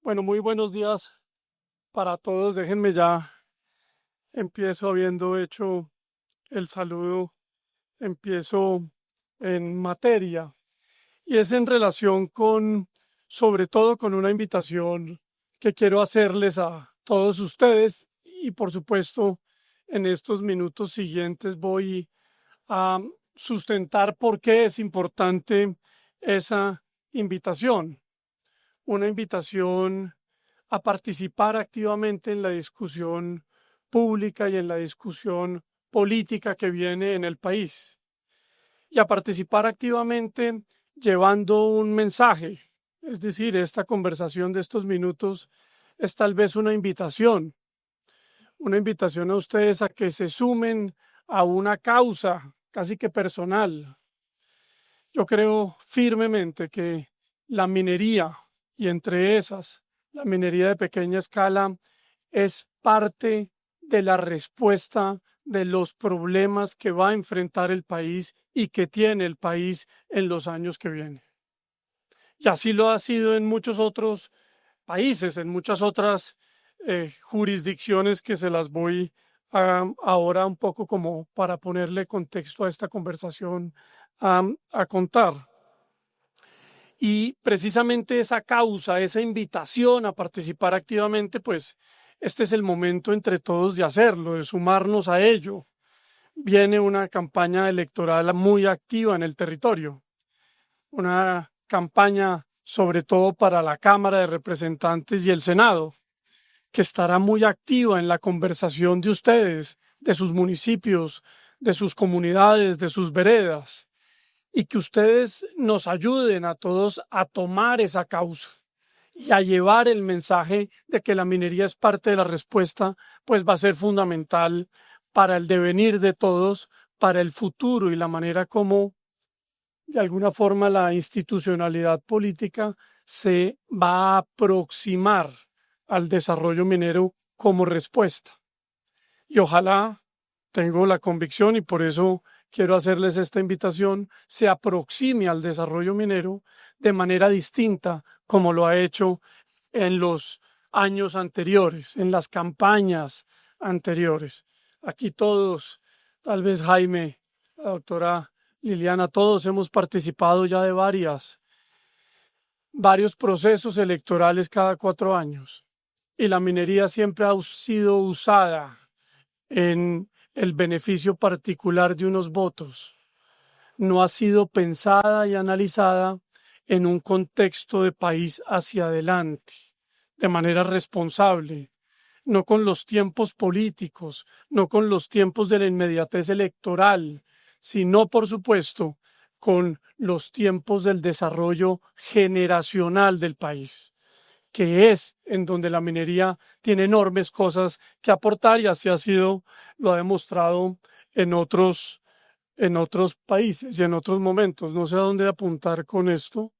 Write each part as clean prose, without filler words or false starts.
Bueno, muy buenos días para todos. Déjenme ya, empiezo habiendo hecho el saludo, empiezo en materia y es en relación con, sobre todo con una invitación que quiero hacerles a todos ustedes y por supuesto en estos minutos siguientes voy a sustentar por qué es importante esa invitación. Una invitación a participar activamente en la discusión pública y en la discusión política que viene en el país y a participar activamente llevando un mensaje. Es decir, esta conversación de estos minutos es tal vez una invitación a ustedes a que se sumen a una causa casi que personal. Yo creo firmemente que la minería, y entre esas, la minería de pequeña escala, es parte de la respuesta de los problemas que va a enfrentar el país y que tiene el país en los años que vienen. Y así lo ha sido en muchos otros países, en muchas otras jurisdicciones que se las voy ahora un poco como para ponerle contexto a esta conversación a contar. Y precisamente esa causa, esa invitación a participar activamente, pues este es el momento entre todos de hacerlo, de sumarnos a ello. Viene una campaña electoral muy activa en el territorio, una campaña sobre todo para la Cámara de Representantes y el Senado, que estará muy activa en la conversación de ustedes, de sus municipios, de sus comunidades, de sus veredas, y que ustedes nos ayuden a todos a tomar esa causa y a llevar el mensaje de que la minería es parte de la respuesta, pues va a ser fundamental para el devenir de todos, para el futuro y la manera como de alguna forma la institucionalidad política se va a aproximar al desarrollo minero como respuesta. Y ojalá, tengo la convicción y por eso quiero hacerles esta invitación, se aproxime al desarrollo minero de manera distinta como lo ha hecho en los años anteriores, en las campañas anteriores. Aquí todos, tal vez Jaime, la doctora Liliana, todos hemos participado ya de varios procesos electorales cada 4 años y la minería siempre ha sido usada en el beneficio particular de unos votos. No ha sido pensada y analizada en un contexto de país hacia adelante, de manera responsable, no con los tiempos políticos, no con los tiempos de la inmediatez electoral, sino, por supuesto, con los tiempos del desarrollo generacional del país, que es en donde la minería tiene enormes cosas que aportar y así lo ha demostrado en otros países y en otros momentos. No sé a dónde apuntar con esto.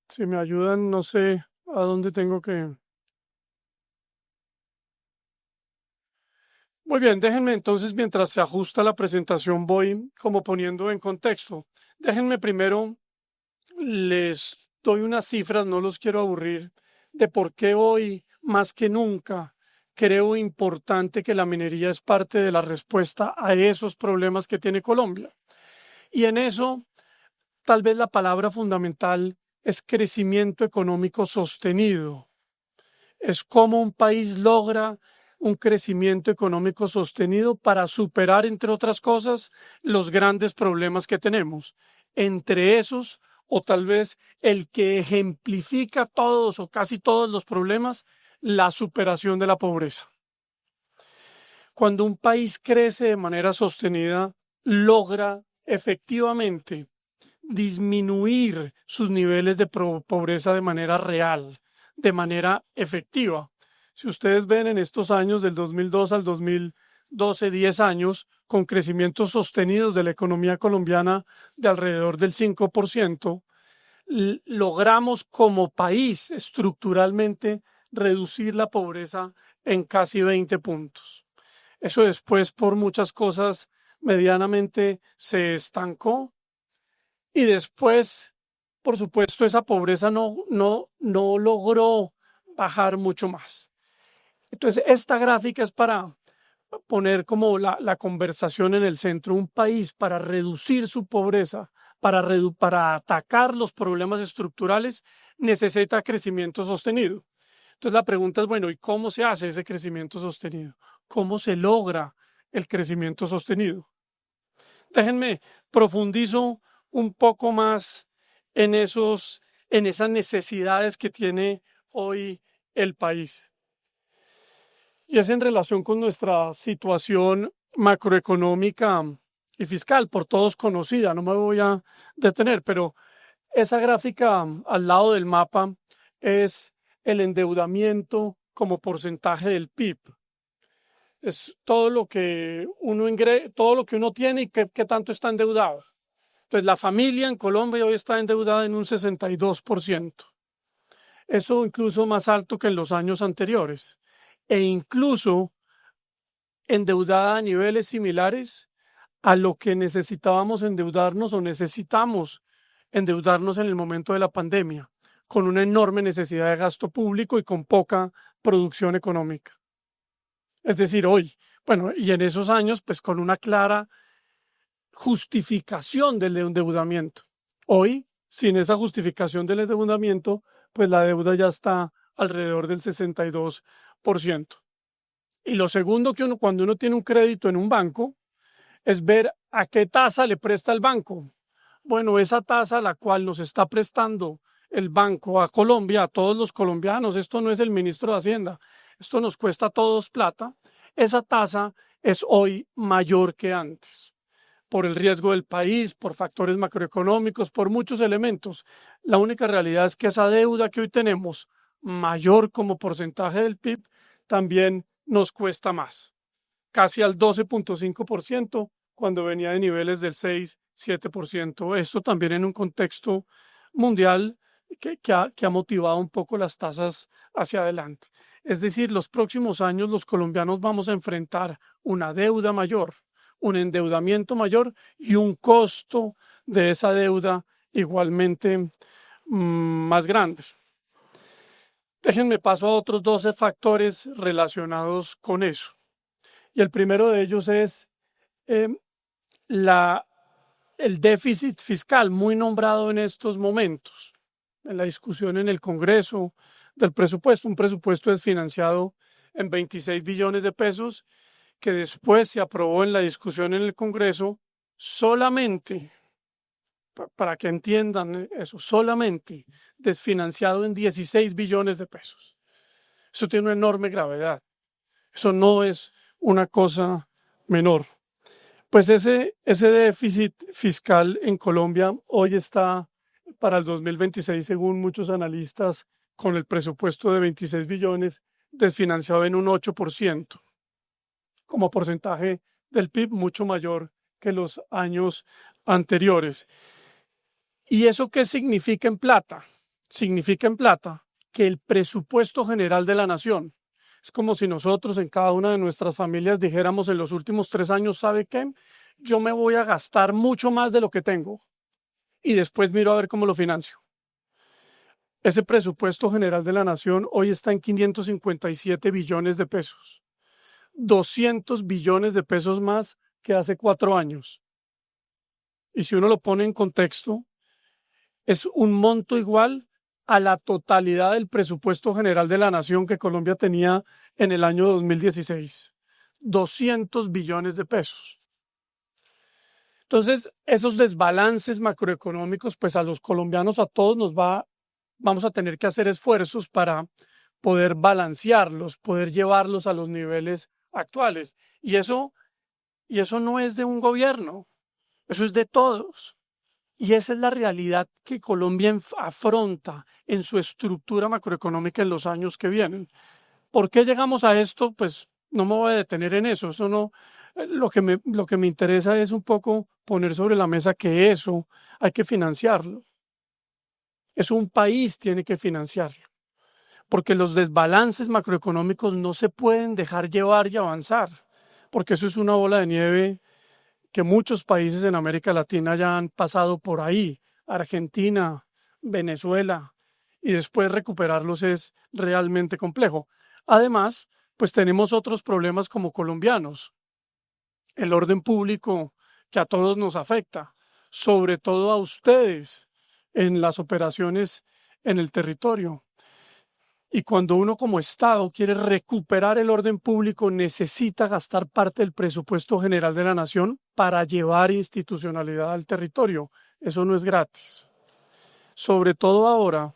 Si me ayudan, no sé a dónde tengo que... Muy bien, déjenme entonces, mientras se ajusta la presentación, voy como poniendo en contexto. Déjenme primero, les doy unas cifras, no los quiero aburrir, de por qué hoy, más que nunca, creo importante que la minería es parte de la respuesta a esos problemas que tiene Colombia. Y en eso, tal vez la palabra fundamental es crecimiento económico sostenido. Es cómo un país logra un crecimiento económico sostenido para superar, entre otras cosas, los grandes problemas que tenemos. Entre esos, o tal vez el que ejemplifica todos o casi todos los problemas, la superación de la pobreza. Cuando un país crece de manera sostenida, logra efectivamente disminuir sus niveles de pobreza de manera real, de manera efectiva. Si ustedes ven en estos años, del 2002 al 2012, 10 años, con crecimientos sostenidos de la economía colombiana de alrededor del 5%, logramos como país estructuralmente reducir la pobreza en casi 20 puntos. Eso después, por muchas cosas, medianamente se estancó y después por supuesto, esa pobreza no logró bajar mucho más. Entonces, esta gráfica es para poner como la conversación en el centro. Un país para reducir su pobreza, para atacar los problemas estructurales, necesita crecimiento sostenido. Entonces la pregunta es, bueno, ¿y cómo se hace ese crecimiento sostenido? ¿Cómo se logra el crecimiento sostenido? Déjenme profundizo un poco más en esas necesidades que tiene hoy el país. Y es en relación con nuestra situación macroeconómica y fiscal, por todos conocida, no me voy a detener, pero esa gráfica al lado del mapa es el endeudamiento como porcentaje del PIB. Es todo lo que uno tiene y qué tanto está endeudado. Entonces, la familia en Colombia hoy está endeudada en un 62%. Eso incluso más alto que en los años anteriores. E incluso endeudada a niveles similares a lo que necesitábamos endeudarnos o necesitamos endeudarnos en el momento de la pandemia, con una enorme necesidad de gasto público y con poca producción económica. Es decir, hoy, bueno, y en esos años, pues con una clara justificación del endeudamiento. Hoy, sin esa justificación del endeudamiento, pues la deuda ya está alrededor del 62%. Y lo segundo que cuando uno tiene un crédito en un banco, es ver a qué tasa le presta el banco. Bueno, esa tasa a la cual nos está prestando el banco a Colombia, a todos los colombianos, esto no es el ministro de Hacienda, esto nos cuesta a todos plata, esa tasa es hoy mayor que antes, por el riesgo del país, por factores macroeconómicos, por muchos elementos. La única realidad es que esa deuda que hoy tenemos, mayor como porcentaje del PIB, también nos cuesta más, casi al 12.5% cuando venía de niveles del 6-7%. Esto también en un contexto mundial que ha motivado un poco las tasas hacia adelante. Es decir, los próximos años los colombianos vamos a enfrentar una deuda mayor, un endeudamiento mayor y un costo de esa deuda igualmente más grande. Déjenme paso a otros 12 factores relacionados con eso. Y el primero de ellos es el déficit fiscal, muy nombrado en estos momentos, en la discusión en el Congreso del presupuesto. Un presupuesto es financiado en 26 billones de pesos, que después se aprobó en la discusión en el Congreso solamente, para que entiendan eso, solamente desfinanciado en 16 billones de pesos. Eso tiene una enorme gravedad. Eso no es una cosa menor. Pues ese déficit fiscal en Colombia hoy está para el 2026, según muchos analistas, con el presupuesto de 26 billones, desfinanciado en un 8%, como porcentaje del PIB mucho mayor que los años anteriores. ¿Y eso qué significa en plata? Significa en plata que el presupuesto general de la nación, es como si nosotros en cada una de nuestras familias dijéramos en los últimos 3 años, ¿sabe qué? Yo me voy a gastar mucho más de lo que tengo y después miro a ver cómo lo financio. Ese presupuesto general de la nación hoy está en 557 billones de pesos, 200 billones de pesos más que hace 4 años. Y si uno lo pone en contexto, es un monto igual a la totalidad del presupuesto general de la nación que Colombia tenía en el año 2016, 200 billones de pesos. Entonces, esos desbalances macroeconómicos, pues a los colombianos, a todos vamos a tener que hacer esfuerzos para poder balancearlos, poder llevarlos a los niveles actuales. Y eso no es de un gobierno, eso es de todos. Y esa es la realidad que Colombia afronta en su estructura macroeconómica en los años que vienen. ¿Por qué llegamos a esto? Pues no me voy a detener en eso. Eso no, lo que me interesa es un poco poner sobre la mesa que eso hay que financiarlo. Eso un país tiene que financiarlo. Porque los desbalances macroeconómicos no se pueden dejar llevar y avanzar. Porque eso es una bola de nieve que muchos países en América Latina ya han pasado por ahí. Argentina, Venezuela, y después recuperarlos es realmente complejo. Además, pues tenemos otros problemas como colombianos, el orden público que a todos nos afecta, sobre todo a ustedes en las operaciones en el territorio. Y cuando uno como Estado quiere recuperar el orden público, necesita gastar parte del presupuesto general de la nación para llevar institucionalidad al territorio. Eso no es gratis. Sobre todo ahora,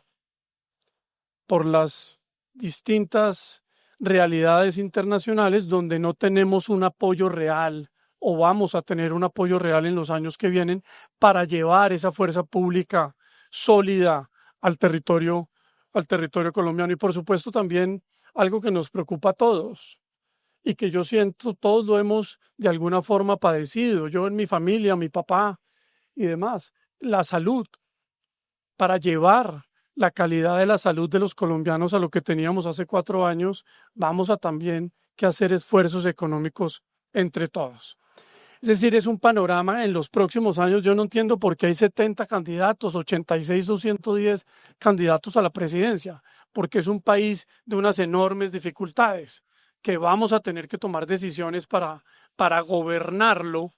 por las distintas realidades internacionales donde no tenemos un apoyo real o vamos a tener un apoyo real en los años que vienen para llevar esa fuerza pública sólida al territorio colombiano. Y por supuesto también algo que nos preocupa a todos y que yo siento todos lo hemos de alguna forma padecido, yo en mi familia, mi papá y demás, la salud, para llevar la calidad de la salud de los colombianos a lo que teníamos hace 4 años, vamos a también que hacer esfuerzos económicos entre todos. Es decir, es un panorama en los próximos años. Yo no entiendo por qué hay 70 candidatos, 86 o 110 candidatos a la presidencia, porque es un país de unas enormes dificultades que vamos a tener que tomar decisiones para gobernarlo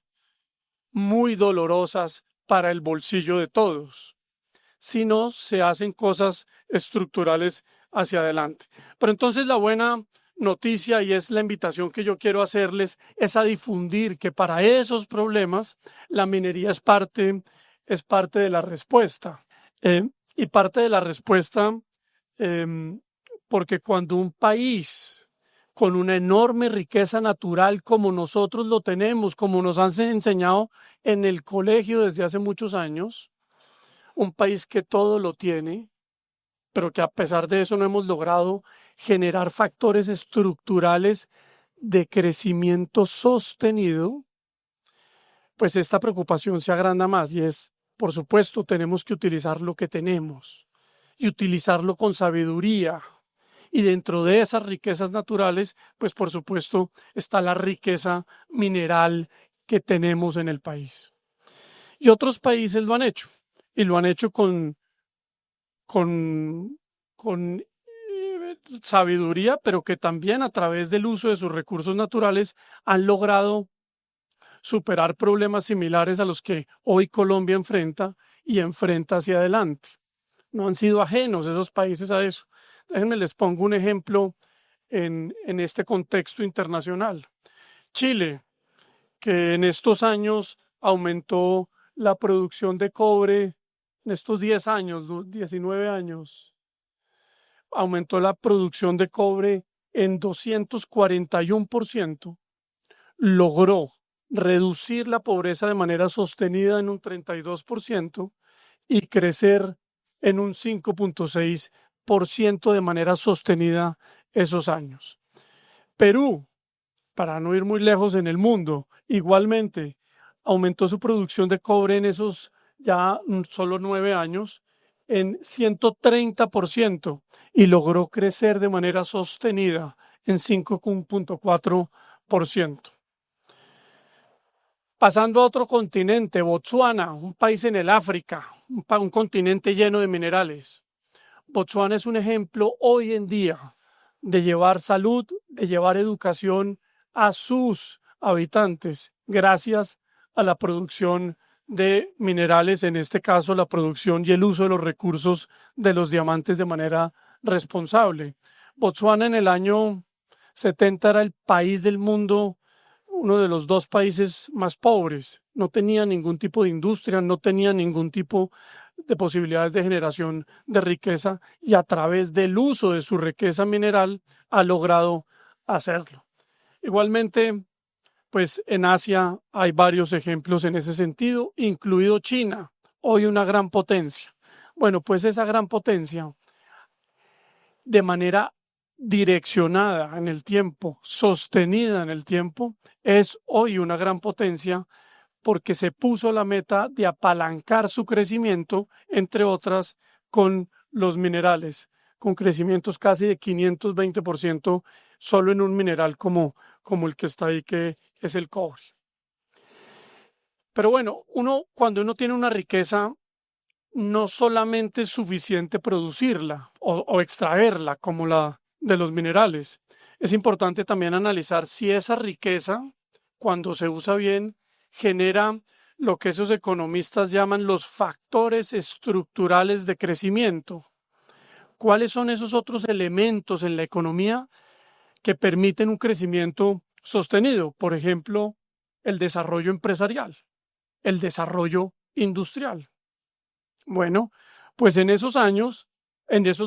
muy dolorosas para el bolsillo de todos. Si no, se hacen cosas estructurales hacia adelante. Pero entonces la buena noticia, y es la invitación que yo quiero hacerles, es a difundir que para esos problemas la minería es parte de la respuesta. Y parte de la respuesta porque cuando un país con una enorme riqueza natural como nosotros lo tenemos, como nos han enseñado en el colegio desde hace muchos años, un país que todo lo tiene, pero que a pesar de eso no hemos logrado generar factores estructurales de crecimiento sostenido, pues esta preocupación se agranda más y es, por supuesto, tenemos que utilizar lo que tenemos y utilizarlo con sabiduría. Y dentro de esas riquezas naturales, pues por supuesto está la riqueza mineral que tenemos en el país. Y otros países lo han hecho. Y lo han hecho con sabiduría, pero que también a través del uso de sus recursos naturales han logrado superar problemas similares a los que hoy Colombia enfrenta y enfrenta hacia adelante. No han sido ajenos esos países a eso. Déjenme les pongo un ejemplo en este contexto internacional. Chile, que en estos años aumentó la producción de cobre, en estos 10 años, 19 años, aumentó la producción de cobre en 241%, logró reducir la pobreza de manera sostenida en un 32% y crecer en un 5,6% de manera sostenida esos años. Perú, para no ir muy lejos en el mundo, igualmente aumentó su producción de cobre en esos ya solo 9 años en 130% y logró crecer de manera sostenida en 5,4%. Pasando a otro continente, Botsuana, un país en el África, un continente lleno de minerales. Botsuana es un ejemplo hoy en día de llevar salud, de llevar educación a sus habitantes, gracias a la producción de minerales, en este caso la producción y el uso de los recursos de los diamantes de manera responsable. Botsuana en el año 70 era el país del mundo, uno de los 2 países más pobres, no tenía ningún tipo de industria, no tenía ningún tipo de posibilidades de generación de riqueza y a través del uso de su riqueza mineral ha logrado hacerlo. Igualmente, pues en Asia hay varios ejemplos en ese sentido, incluido China, hoy una gran potencia. Bueno, pues esa gran potencia, de manera direccionada en el tiempo, sostenida en el tiempo, es hoy una gran potencia porque se puso la meta de apalancar su crecimiento, entre otras, con los minerales, con crecimientos casi de 520% solo en un mineral como el que está ahí, que es el cobre. Pero bueno, cuando uno tiene una riqueza no solamente es suficiente producirla o extraerla como la de los minerales. Es importante también analizar si esa riqueza, cuando se usa bien, genera lo que esos economistas llaman los factores estructurales de crecimiento. ¿Cuáles son esos otros elementos en la economía que permiten un crecimiento sostenido? Por ejemplo, el desarrollo empresarial, el desarrollo industrial. Bueno, pues en esos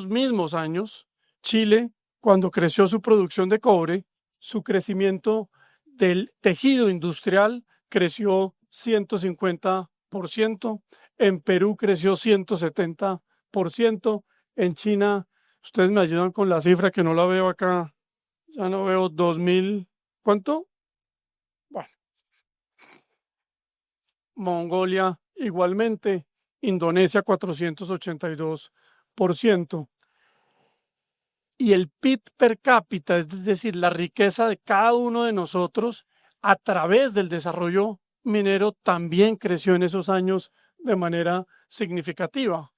mismos años, Chile, cuando creció su producción de cobre, su crecimiento del tejido industrial creció 150%, en Perú creció 170%, en China, ustedes me ayudan con la cifra que no la veo acá, ya no veo 2000, ¿cuánto? Bueno, Mongolia igualmente, Indonesia 482%. Y el PIB per cápita, es decir, la riqueza de cada uno de nosotros a través del desarrollo minero, también creció en esos años de manera significativa.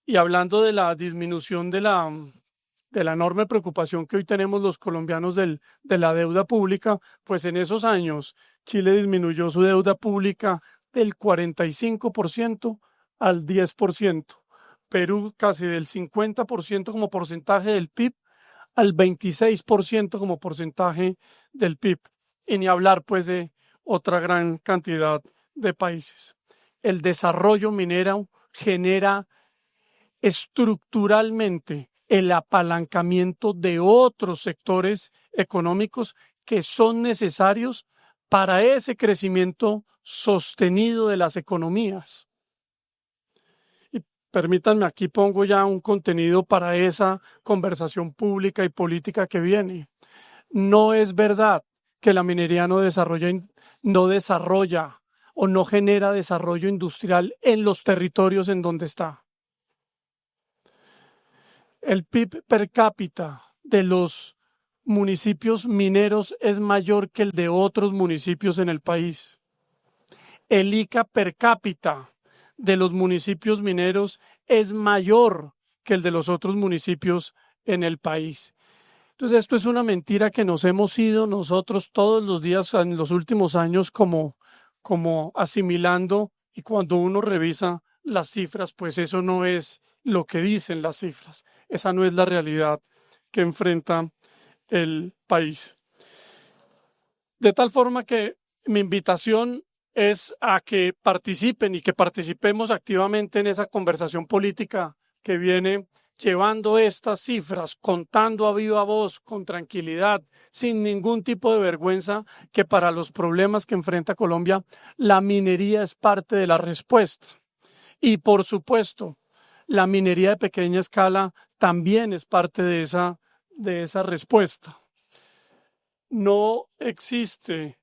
Y hablando de la disminución de la enorme preocupación que hoy tenemos los colombianos de la deuda pública, pues en esos años Chile disminuyó su deuda pública del 45% al 10%. Perú casi del 50% como porcentaje del PIB al 26% como porcentaje del PIB. Y ni hablar pues de otra gran cantidad de países. El desarrollo minero genera estructuralmente el apalancamiento de otros sectores económicos que son necesarios para ese crecimiento sostenido de las economías. Y permítanme, aquí pongo ya un contenido para esa conversación pública y política que viene. No es verdad que la minería no desarrolla o no genera desarrollo industrial en los territorios en donde está. El PIB per cápita de los municipios mineros es mayor que el de otros municipios en el país. El ICA per cápita de los municipios mineros es mayor que el de los otros municipios en el país. Entonces, esto es una mentira que nos hemos ido nosotros todos los días en los últimos años como asimilando, y cuando uno revisa las cifras, pues eso no es lo que dicen las cifras. Esa no es la realidad que enfrenta el país. De tal forma que mi invitación es a que participen y que participemos activamente en esa conversación política que viene llevando estas cifras, contando a viva voz, con tranquilidad, sin ningún tipo de vergüenza, que para los problemas que enfrenta Colombia, la minería es parte de la respuesta. Y por supuesto, la minería de pequeña escala también es parte de esa respuesta. No existe,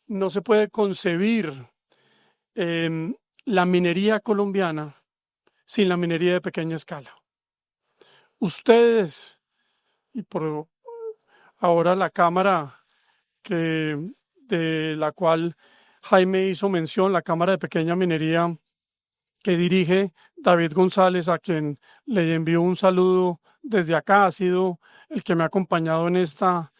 no se puede concebir la minería colombiana sin la minería de pequeña escala. Ustedes, y por ahora la Cámara de la cual Jaime hizo mención, la Cámara de Pequeña Minería que dirige David González, a quien le envío un saludo desde acá, ha sido el que me ha acompañado en esta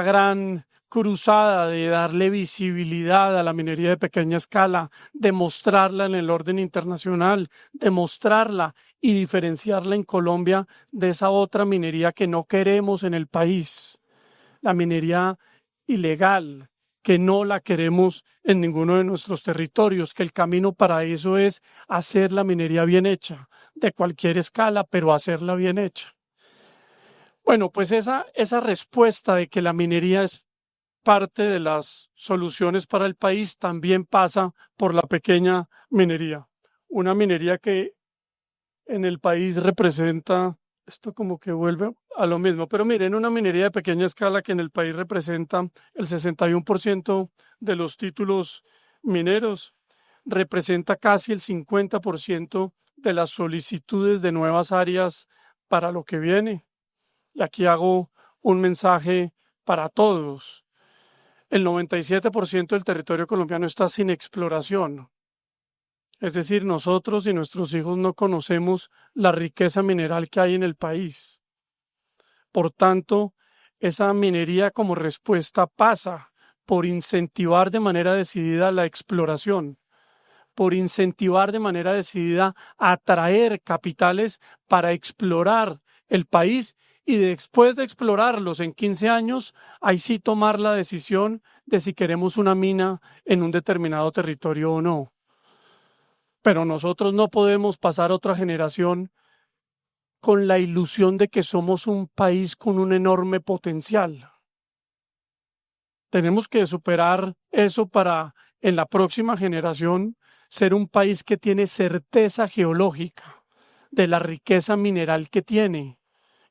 gran cruzada de darle visibilidad a la minería de pequeña escala, de mostrarla en el orden internacional, de mostrarla y diferenciarla en Colombia de esa otra minería que no queremos en el país, la minería ilegal, que no la queremos en ninguno de nuestros territorios, que el camino para eso es hacer la minería bien hecha, de cualquier escala, pero hacerla bien hecha. Bueno, pues esa respuesta de que la minería es parte de las soluciones para el país también pasa por la pequeña minería. Una minería que en el país representa, esto como que vuelve a lo mismo, pero miren, una minería de pequeña escala que en el país representa el 61% de los títulos mineros, representa casi el 50% de las solicitudes de nuevas áreas para lo que viene. Y aquí hago un mensaje para todos. El 97% del territorio colombiano está sin exploración. Es decir, nosotros y nuestros hijos no conocemos la riqueza mineral que hay en el país. Por tanto, esa minería como respuesta pasa por incentivar de manera decidida la exploración, por incentivar de manera decidida a atraer capitales para explorar el país y después de explorarlos en 15 años, ahí sí tomar la decisión de si queremos una mina en un determinado territorio o no. Pero nosotros no podemos pasar a otra generación con la ilusión de que somos un país con un enorme potencial. Tenemos que superar eso para en la próxima generación ser un país que tiene certeza geológica de la riqueza mineral que tiene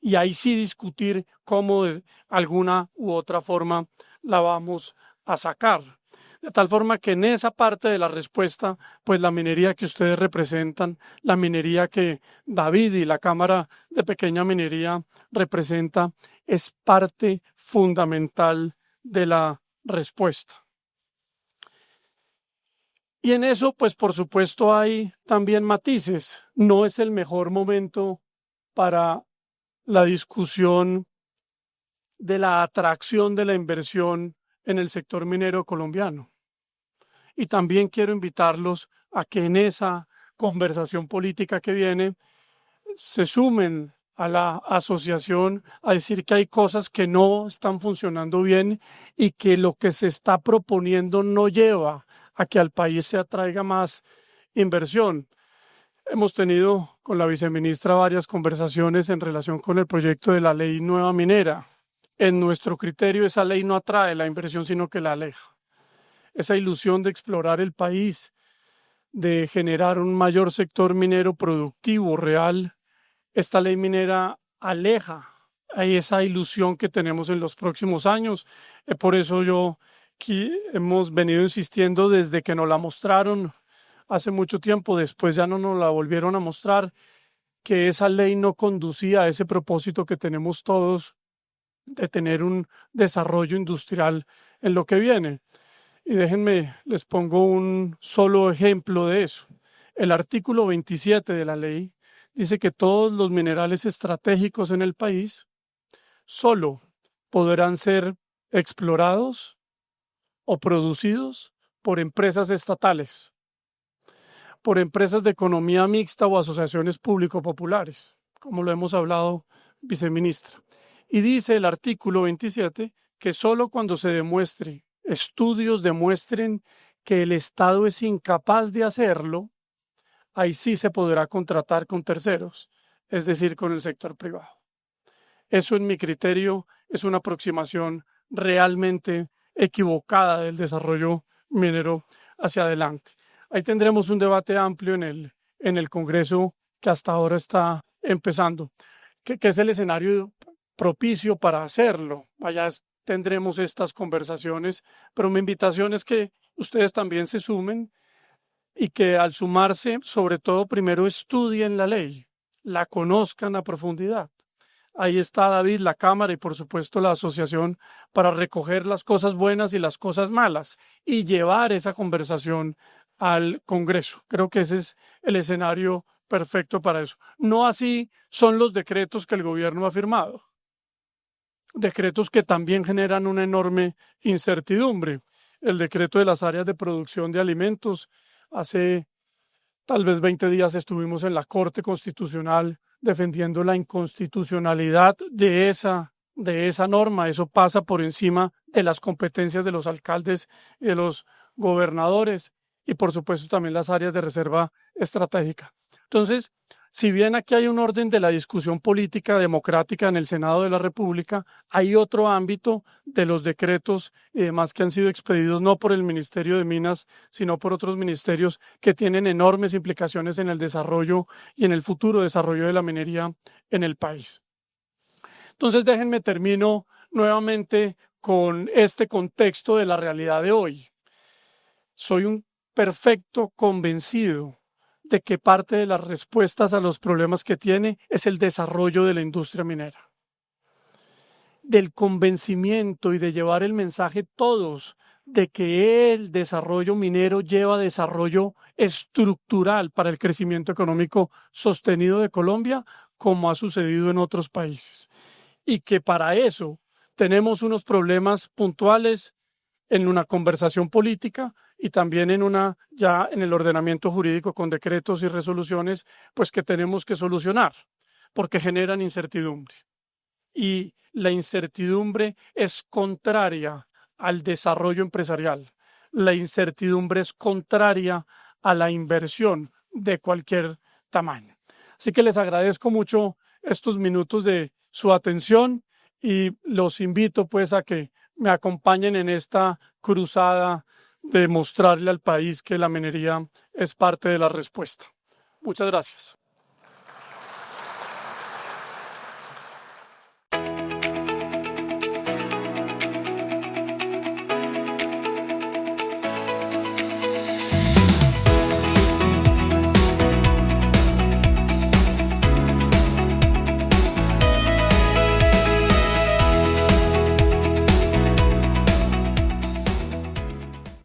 y ahí sí discutir cómo de alguna u otra forma la vamos a sacar. De tal forma que en esa parte de la respuesta, pues la minería que ustedes representan, la minería que David y la Cámara de Pequeña Minería representa, es parte fundamental de la respuesta. Y en eso, pues por supuesto hay también matices. No es el mejor momento para la discusión de la atracción de la inversión en el sector minero colombiano. Y también quiero invitarlos a que en esa conversación política que viene se sumen a la asociación a decir que hay cosas que no están funcionando bien y que lo que se está proponiendo no lleva a que al país se atraiga más inversión. Hemos tenido con la viceministra varias conversaciones en relación con el proyecto de la ley nueva minera. En nuestro criterio, esa ley no atrae la inversión, sino que la aleja. Esa ilusión de explorar el país, de generar un mayor sector minero productivo, real, esta ley minera aleja a esa ilusión que tenemos en los próximos años. Por eso hemos venido insistiendo desde que nos la mostraron hace mucho tiempo, después ya no nos la volvieron a mostrar, que esa ley no conducía a ese propósito que tenemos todos de tener un desarrollo industrial en lo que viene. Y déjenme, les pongo un solo ejemplo de eso. El artículo 27 de la ley dice que todos los minerales estratégicos en el país solo podrán ser explorados o producidos por empresas estatales, por empresas de economía mixta o asociaciones público-populares, como lo hemos hablado, viceministra. Y dice el artículo 27 que solo cuando estudios demuestren que el Estado es incapaz de hacerlo, ahí sí se podrá contratar con terceros, es decir, con el sector privado. Eso, en mi criterio, es una aproximación realmente equivocada del desarrollo minero hacia adelante. Ahí tendremos un debate amplio en el Congreso que hasta ahora está empezando, que es el escenario propicio para hacerlo. Allá tendremos estas conversaciones, pero mi invitación es que ustedes también se sumen y que al sumarse, sobre todo, primero estudien la ley, la conozcan a profundidad. Ahí está David, la Cámara y por supuesto la asociación para recoger las cosas buenas y las cosas malas y llevar esa conversación al Congreso. Creo que ese es el escenario perfecto para eso. No así son los decretos que el gobierno ha firmado. Decretos que también generan una enorme incertidumbre. El decreto de las áreas de producción de alimentos. Hace tal vez 20 días estuvimos en la Corte Constitucional defendiendo la inconstitucionalidad de esa norma. Eso pasa por encima de las competencias de los alcaldes y de los gobernadores y por supuesto también las áreas de reserva estratégica. Entonces, si bien aquí hay un orden de la discusión política democrática en el Senado de la República, hay otro ámbito de los decretos y demás que han sido expedidos no por el Ministerio de Minas, sino por otros ministerios que tienen enormes implicaciones en el desarrollo y en el futuro desarrollo de la minería en el país. Entonces, déjenme termino nuevamente con este contexto de la realidad de hoy. Soy un perfecto convencido de que parte de las respuestas a los problemas que tiene es el desarrollo de la industria minera. del convencimiento y de llevar el mensaje todos de que el desarrollo minero lleva desarrollo estructural para el crecimiento económico sostenido de Colombia, como ha sucedido en otros países. Y que para eso tenemos unos problemas puntuales en una conversación política y también ya en el ordenamiento jurídico con decretos y resoluciones, pues que tenemos que solucionar, porque generan incertidumbre. Y la incertidumbre es contraria al desarrollo empresarial. La incertidumbre es contraria a la inversión de cualquier tamaño. Así que les agradezco mucho estos minutos de su atención y los invito pues a que me acompañen en esta cruzada de mostrarle al país que la minería es parte de la respuesta. Muchas gracias.